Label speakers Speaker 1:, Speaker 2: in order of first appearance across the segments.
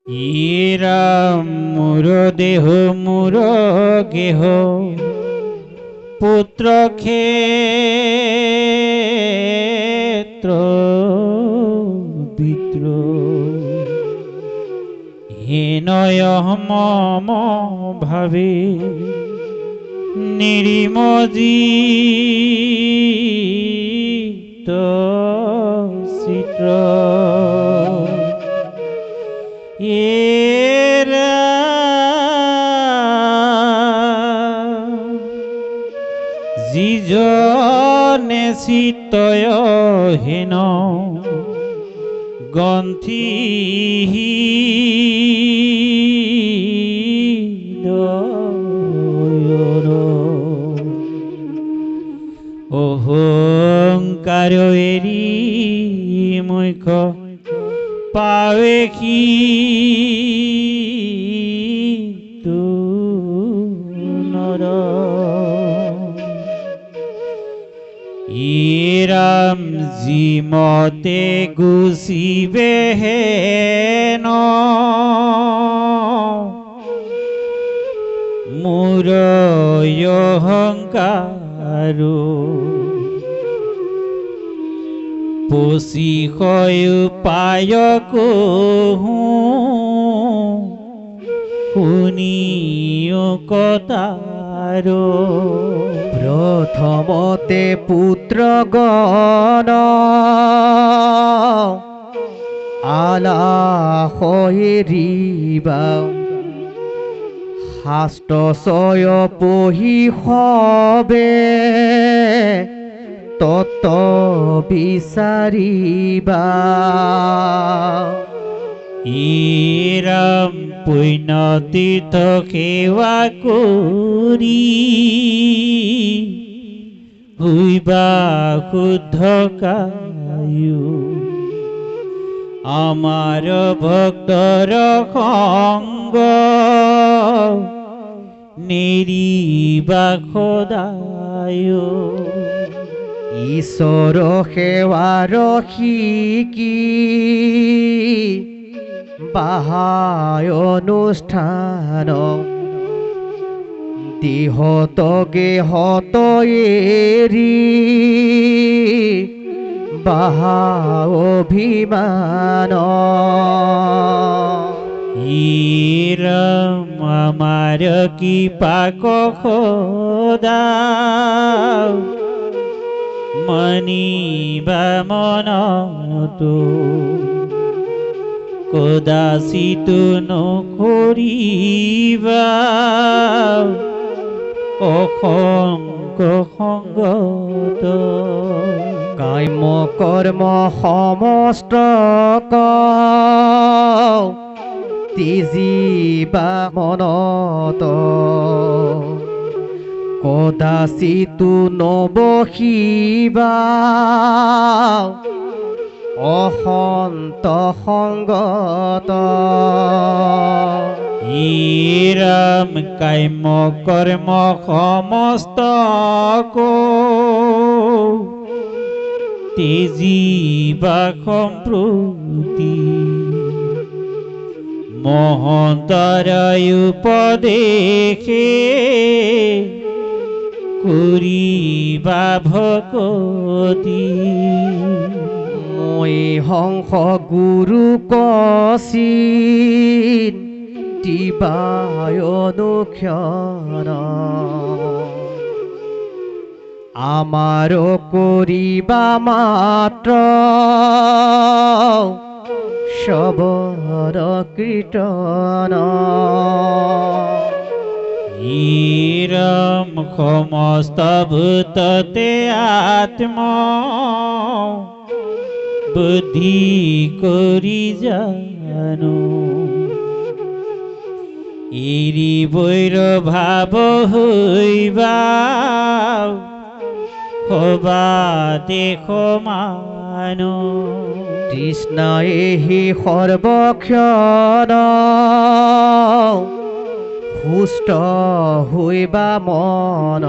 Speaker 1: ইৰাম মোৰ দেহ মোৰ গেহ পুত্ৰ ক্ষেত্ৰ বিদ্ৰ হীনয় মম ভাবে নিৰিমজিত চিত্ৰ যিজনে চিতয় হীন গ্ৰন্থি অহংকাৰ এৰি মুখ পাৱে কি নৰ ইৰাম যিমতে গুচিবে হেন মোৰ অহংকাৰো পচিষয় উপায় কহো শুনিও কতাৰো
Speaker 2: প্ৰথমতে পুত্ৰগণ আলাসৰিবা শাস্ত্ৰচয় পঢ়ি সবে তত্ত্ব বিচাৰিবা
Speaker 1: ইৰাম পুণ্য তীৰ্থ সেৱা কৰি হৈবা শুদ্ধ কায়ো আমাৰ ভক্তৰ সংগ নেৰিবা সদায়
Speaker 2: ঈশ্বৰ সেৱাৰ শিকি বাহায় অনুষ্ঠান দেহতগে হত এৰি বাহা অভিমান
Speaker 1: ইৰাম আমাৰ কি পাক সদা মনিবা মনতো কদাচিতো নকৰিবা অসংগ সংগত
Speaker 2: কাম্য কৰ্ম সমস্ত তিজিবা মনত কদাচিতো নবসিবা অসন্ত সংগত
Speaker 1: ইৰাম কাম্য কৰ্ম সমস্ত তেজিবা সম্প্ৰতি মহন্তৰ উপদেশে কৰিবা ভকতি
Speaker 2: মই হংস গুৰু কচিন তিবায় অনুক্ষণ আমাৰ কৰিবা মাত্ৰ শবৰ কীৰ্তন
Speaker 1: ইৰাম সমস্ত ভূততে আত্ম বুদ্ধি কৰি জানো এৰি বৈৰ ভাৱ হৈবা সবা দেশ মানো
Speaker 2: তৃষ্ণায়েহি সৰ্বক্ষণ সুষ্ট হৈবা মন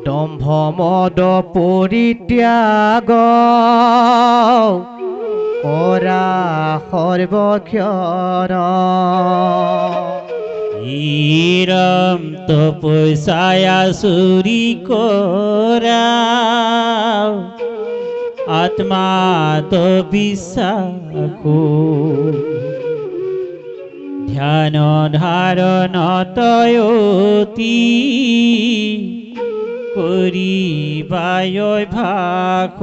Speaker 2: দম্ভ মদ পৰিত্যাগ কৰা সৰ্বক্ষণ
Speaker 1: ইৰম তপস্যায়া চুৰি কৰা আত্মাত বিশ্বাসো ধ্যান ধাৰণ তয়তি কৰিবায় ভাষ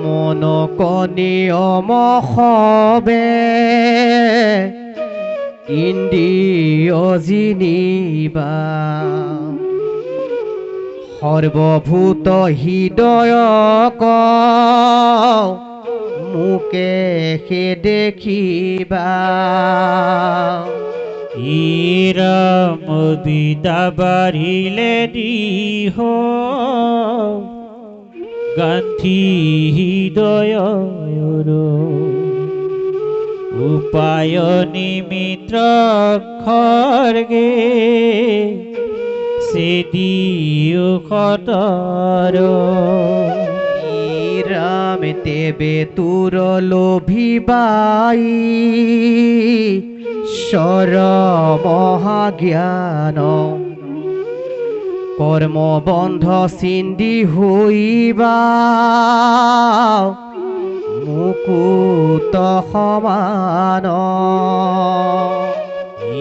Speaker 2: মন কনিয়ম সবে ইন্দ্ৰিয় জিনিবা সৰ্বভূত হৃদয়ক মুকে সে দেখিবা
Speaker 1: ইৰম বিদা বাঢ়িলে দিহ গান্ধী হৃদয়ৰ উপায় নিমিত্ৰ খৰ্গে সেদিও খতৰ
Speaker 2: ৰাম তেবে তোৰ লোভিবাই ঈশ্বৰ মহাজ্ঞান কৰ্ম বন্ধ চিন্দি হইবা মুকুত সমান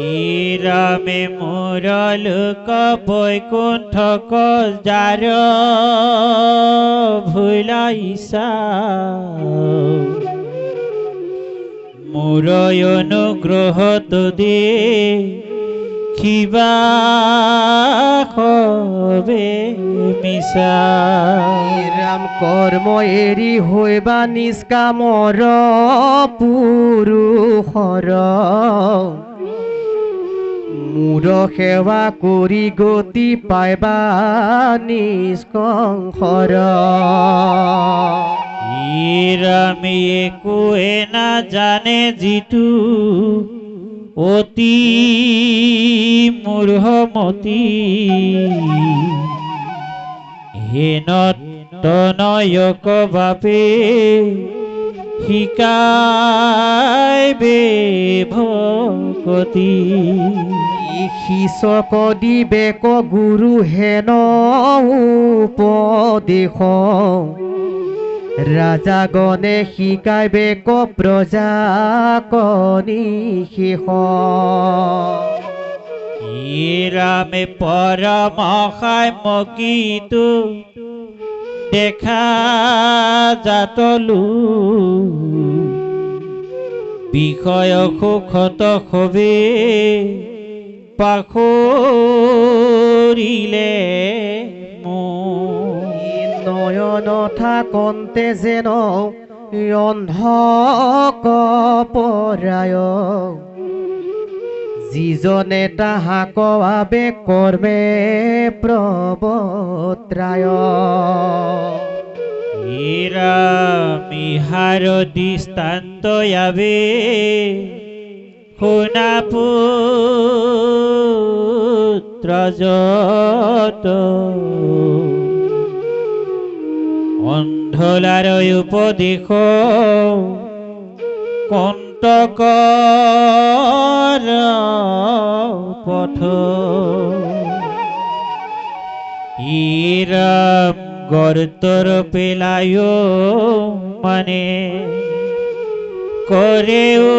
Speaker 1: ইৰামে মোৰ লোক বৈকুণ্ঠক যাৰ ভুলাইছা মোৰ অনুগ্ৰহ তোদে কিবা হবে মিছা
Speaker 2: ৰাম কৰ্ম এৰি হইবা নিষ্কামৰ পুৰুষৰ মোৰ সেৱা কৰি গতি পাইবা নিষ্কংসৰ
Speaker 1: ইৰামে একোৱে নাজানে যিটো অতি মূঢ়মতি হীন তনয়ক বাপে শিকাইবে ভকতি
Speaker 2: শিষক দিবেক গুৰু হেন উপদেশ ৰাজাগণে শিকাইবেক প্ৰজাক নিশেষ
Speaker 1: ইৰামে পৰমশাই মকিতো দেখা জাতলো বিষয় সুখত সবে পাখৰিলে
Speaker 2: নয়ন থাকন্তে যেন অন্ধক পৰায় যিজনে তাহাক বাবে কৰ্মে প্ৰবত্ৰায়
Speaker 1: ইৰামিহাৰ দৃষ্টান্ত যাবে শুনা পুত্ৰ যত অন্ধলাৰ উপদেশ কণ্টকৰ পথ ইৰাম গৰ্তৰ পেলায় মানে কৰেও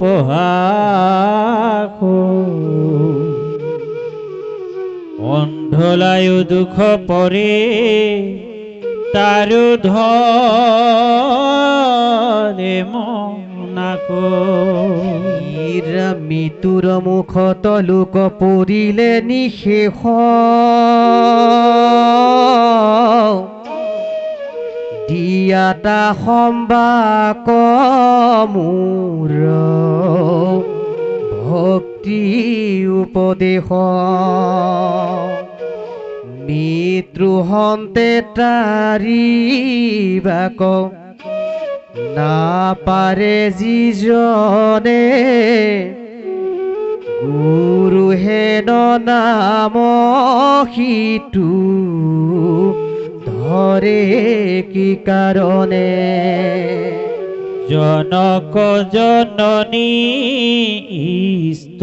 Speaker 1: পহাস অন্ধলায় দুখ পৰে তাৰো ধৰে মনাক
Speaker 2: মৃত্যুৰ মুখত লোক পৰিলে নিশেষ দিয়াতা সম্বাক মোৰ ভক্তি উপদেশ মৃত্যু হন্তে তাৰিবাক নাপাৰে যিজনে গুৰু হেন নাম সিটো হৰে কি কাৰণে
Speaker 1: জনক জননী ইষ্ট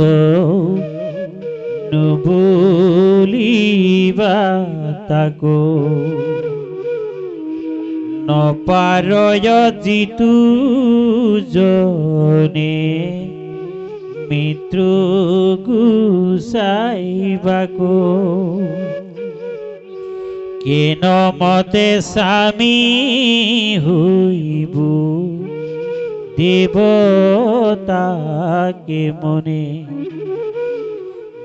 Speaker 1: নুবুলিবা তাকো নপাৰয় যিটো জনে মৃত্যু গুচাইবাকো কেন মতে স্বামী হইব দেৱতাকে মনে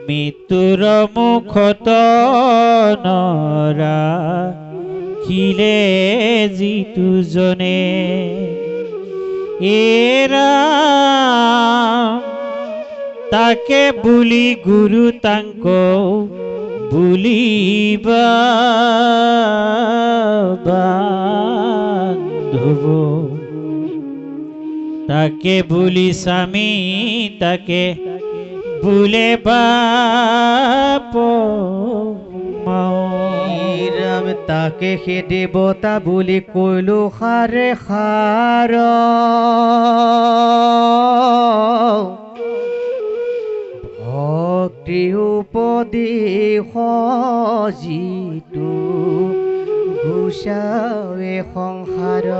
Speaker 1: মৃত্যুৰ মুখত নৰা খিলে যিটো জনে এৰা তাকে বুলি গুৰু তাংক বুলিবা বান্ধব তাকে বুলি স্বামী তাকে বুলে বাপ
Speaker 2: ৰাম তাকে সে দেৱতা বুলি কৈলো সাৰে সাৰ ভক্তি উপদেশ যিটো ঘোষাৱে সংসাৰ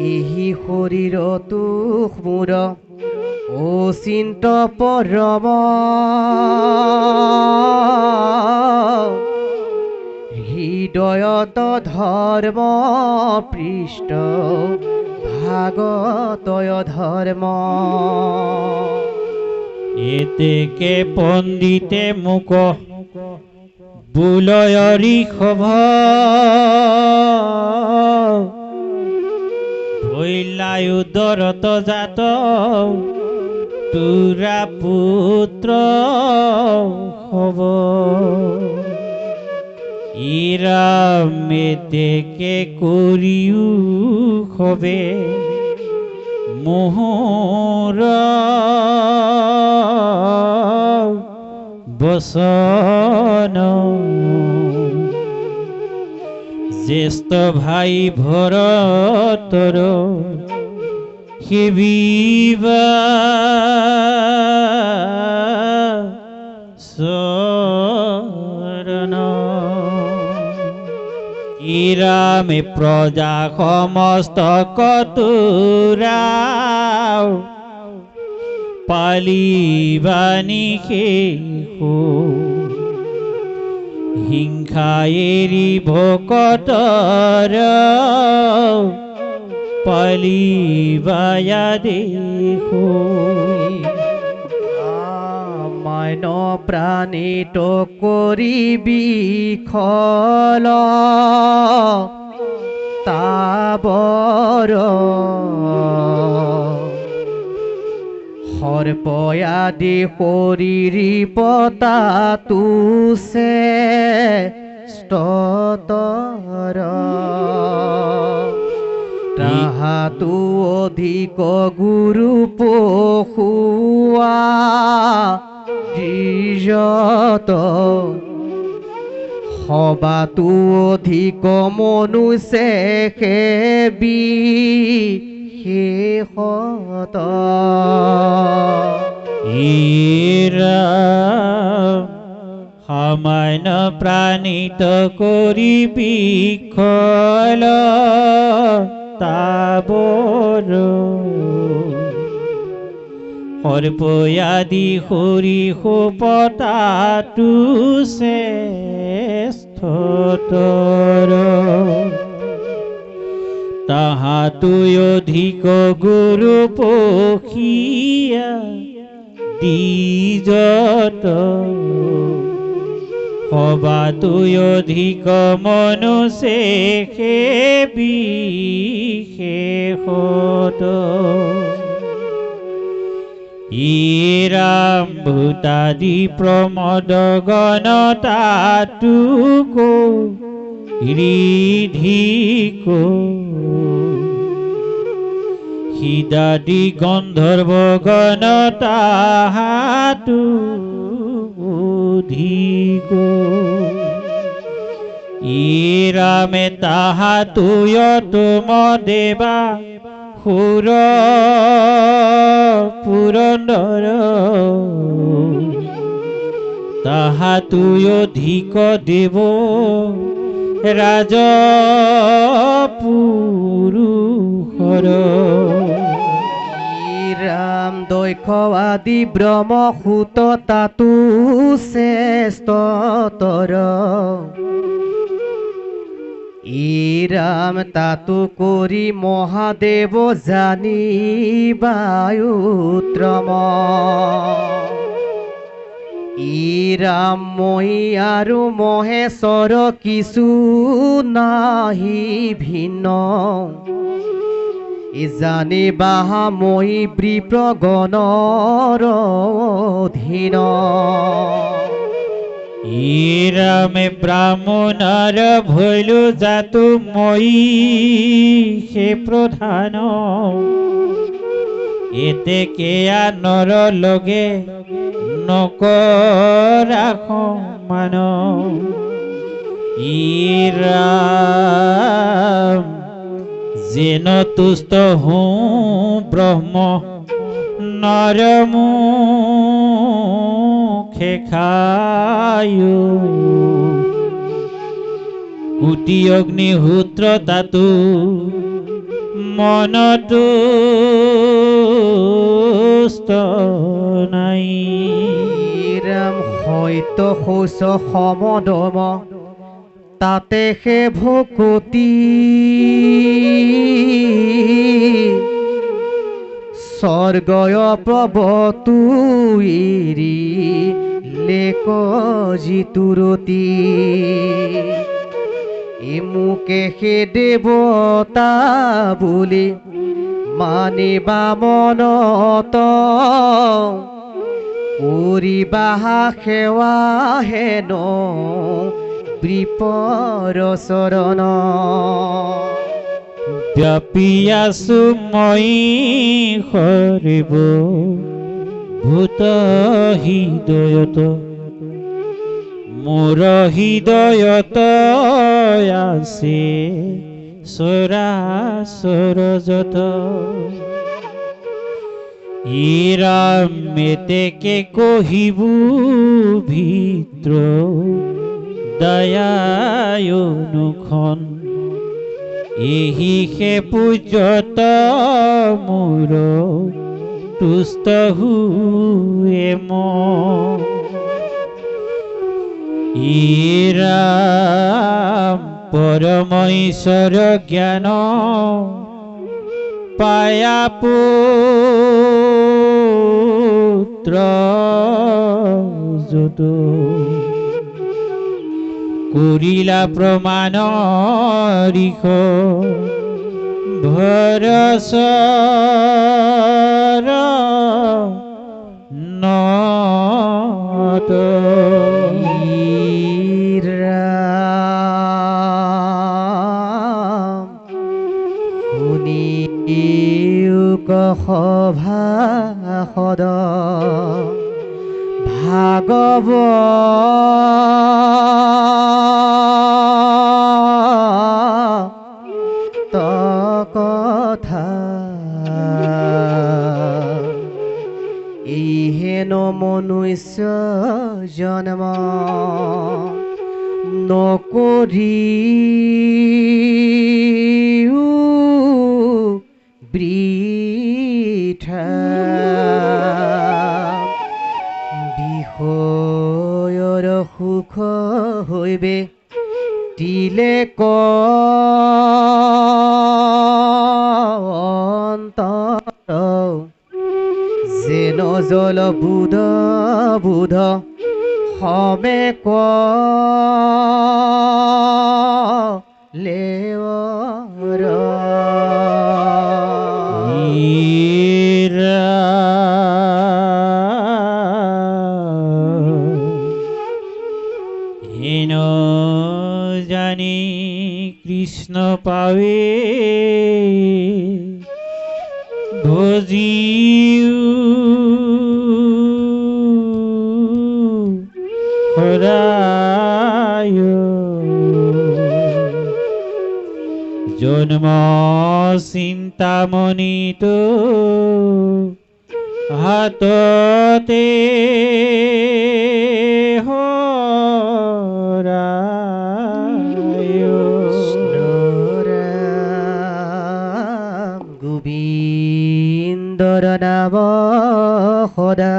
Speaker 2: এই শৰীৰতো মোৰ অচিন্ত পৰম হৃদয়ত ধৰ্ম পৃষ্ঠ ভাগতয় ধৰ্ম
Speaker 1: এতেকে পণ্ডিতে মোক বুলয়ৰি খভ ভৈলায়ুদৰত জাত তুৰা পুত্ৰ হব ইৰামেতেকে কৰিও খবে মোহৰ বচন জ্যেষ্ঠ ভাই ভৰতৰ সেবিবা চৰণ ইৰামে প্ৰজা সমস্ত কতুৰা পালিবানি শেষো হিংসা এৰি ভকতৰ পালিবায়া দেখো
Speaker 2: মাইন প্ৰাণিত কৰিবি খল তাবৰ সৰ্পয়াদি শৰীৰী পতাতুছে স্ততৰ তাহাতো অধিক গুৰু পশুৱা দ্বিজত সবাতো অধিক মনুষ্যে সেবি শেষত
Speaker 1: সামান্য প্ৰাণিত কৰি বিখল তাবৰ সৰ্পয়াদি হৰি সোপতাতো শ্ৰেষ্ঠতৰ তাহাতো অধিক গুৰু পখিয়া দ্বিজত সবাতো অধিক মনুষ্যে সেবি শেষত ইৰাম ভূতাদি প্ৰমদ গণতাতো ঋধিক হিদাদি গন্ধৰ্ব গণতাহাতো অধিক ইৰামে তাহা তুয় তুম দেৱা সুৰ পুৰন্দৰ তাহা তুই অধিক দেৱ ৰাজ পুৰুষৰ
Speaker 2: ৰাম দক্ষ আদি ব্ৰহ্মসূত তাতো শ্ৰেষ্ঠতৰ ৰাম তাতো কৰি মহাদেৱ জানি বায়ুত্ৰম ৰাম মই আৰু মহেশ্বৰ কিছু নাহি ভিন্ন জানি বাহা মই বিপ্ৰগণৰ অধীন
Speaker 1: ইৰামে ব্ৰাহ্মণৰ ভৈলো জাতো মই সে প্ৰধান এতেকেয়া নৰ লগে নকৰা সমান ইৰাম যেন তুষ্ট হওঁ ব্ৰহ্ম নৰ মুখে খায়ো কোটি অগ্নিহোত্ৰ তাতো মনতো নাই
Speaker 2: ৰাম সত্য শৌচ সমদম তাতে সে ভকতি স্বৰ্গয় প্ৰৱতু এৰি লেক জিতুৰতি মোকে সে দেৱতা বুলি মানিবা মনত কৰিবাহা সেৱা হেন বিপৰ চৰণ
Speaker 1: ব্যাপী আছো মই সৰিব ভূত হৃদয়ত মোৰ হৃদয়ত আছে চৰাচৰ যত ইৰাম মেতেকে কহিবু ভিত্ৰ দয়ায় অনুখন এহি সে পূজ্যত মোৰ তুষ্ট হুয়ে ইৰাম পৰম ঈশ্বৰ জ্ঞান পায়া পুত্ৰ যত কৰিলা প্ৰমাণ ৰিখ ভৰসৰ নত
Speaker 2: সভা সদ ভাগৱ কথা ইহেন মনুষ্য জন্ম নকৰি বৃথা বিষয়ৰ সুখ হৈবে তিলেক যেন জল বুধ বুধ সবে লেৱৰ
Speaker 1: হীন জানি কৃষ্ণ পাৱে ভজিও হৰায় জন্ম চিন্তামণিটো হাততে
Speaker 2: ৰাম গোবিন্দৰ নাম সদা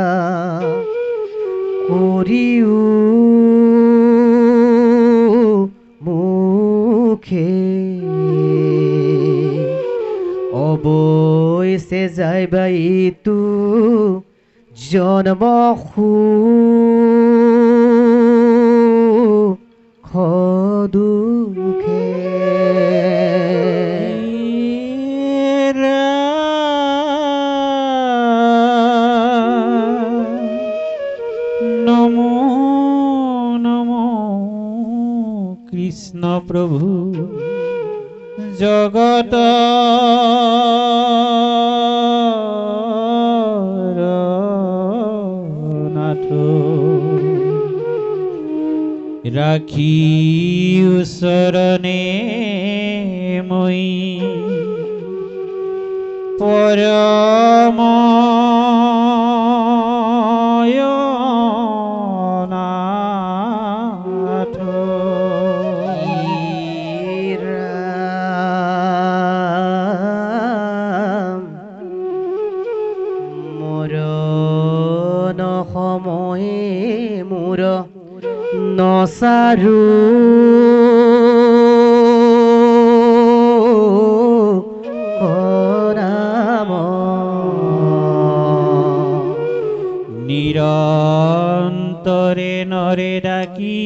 Speaker 2: কৰিও মুখে অৱশ্যে যাইবা ইটো জন্ম সুখ দুখে
Speaker 1: নমো নমো কৃষ্ণ প্ৰভু জগত নাথ ৰাখি ওচৰণে মই পৰম নাথ
Speaker 2: ৰাম মৰণ সময়ে মোৰ নচাৰু কৰাম
Speaker 1: নিৰন্তৰে নৰে ডাকি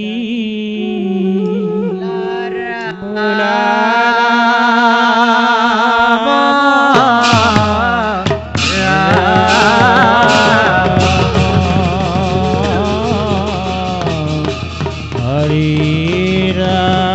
Speaker 1: হৰি ৰাম